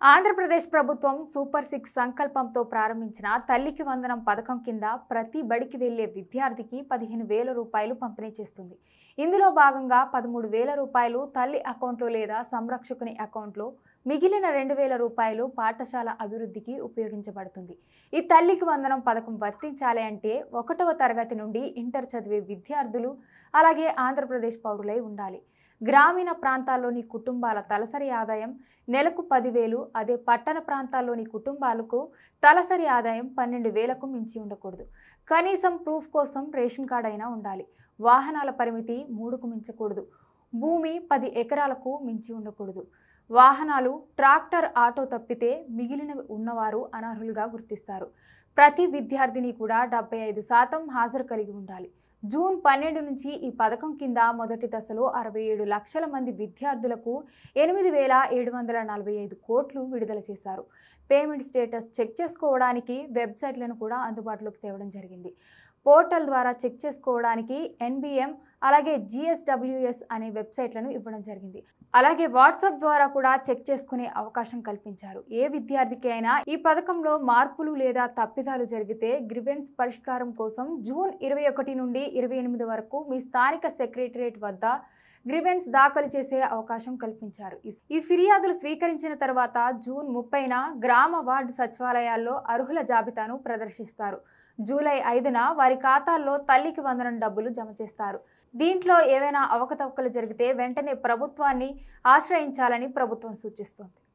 ఆంధ్రప్రదేశ్ ప్రభుత్వం సూపర్ 6 సంకల్పంతో ప్రారంభించిన తల్లికి వందనం పథకం కింద ప్రతి బడికి వెళ్లే విద్యార్థికి 15,000 రూపాయలు పంపిణీ చేస్తుంది. ఇందులో భాగంగా 13,000 రూపాయలు తల్లి అకౌంట్లో లేదా సంరక్షకుని అకౌంట్లో, మిగిలిన 2,000 రూపాయలు పాఠశాల అభివృద్ధికి ఉపయోగించబడుతుంది. ఈ తల్లికి వందనం పథకం వర్తించాలి అంటే 1వ తరగతి నుండి ఇంటర్ చదివే విద్యార్థులు అలాగే ఆంధ్రప్రదేశ్ పౌరులై ఉండాలి. గ్రామీణ ప్రాంతాల్లోని కుటుంబాల తలసరి ఆదాయం నెలకు 10,000, అదే పట్టణ ప్రాంతాల్లోని కుటుంబాలకు తలసరి ఆదాయం 12,000కు మించి ఉండకూడదు. కనీసం ప్రూఫ్ కోసం రేషన్ కార్డు అయినా ఉండాలి. వాహనాల పరిమితి 3కు మించకూడదు. భూమి 10 ఎకరాలకు మించి ఉండకూడదు. వాహనాలు ట్రాక్టర్, ఆటో తప్పితే మిగిలినవి ఉన్నవారు అనర్హులుగా గుర్తిస్తారు. ప్రతి విద్యార్థిని కూడా 75% హాజరు కలిగి ఉండాలి. జూన్ 12 నుంచి ఈ పథకం కింద మొదటి దశలో 67 లక్షల మంది విద్యార్థులకు 8,745 కోట్లు విడుదల చేశారు. పేమెంట్ స్టేటస్ చెక్ చేసుకోవడానికి వెబ్సైట్లను కూడా అందుబాటులోకి తేవడం జరిగింది. పోర్టల్ ద్వారా చెక్ చేసుకోవడానికి NBM అలాగే GSWS అనే వెబ్సైట్లను ఇవ్వడం జరిగింది. అలాగే వాట్సాప్ ద్వారా కూడా చెక్ చేసుకునే అవకాశం కల్పించారు. ఏ విద్యార్థికి అయినా ఈ పథకంలో మార్పులు లేదా తప్పిదాలు జరిగితే గ్రీవెన్స్ పరిష్కారం కోసం జూన్ 21 నుండి 28 వరకు మీ స్థానిక సెక్రటరియట్ వద్ద గ్రీవెన్స్ దాఖలు చేసే అవకాశం కల్పించారు. ఈ ఫిర్యాదులు స్వీకరించిన తర్వాత జూన్ 30న గ్రామ వార్డు సచివాలయాల్లో అర్హుల జాబితాను ప్రదర్శిస్తారు. జూలై 5న వారి ఖాతాల్లో తల్లికి వందనం డబ్బులు జమ చేస్తారు. దీంట్లో ఏవైనా అవకతవకలు జరిగితే వెంటనే ప్రభుత్వాన్ని ఆశ్రయించాలని ప్రభుత్వం సూచిస్తోంది.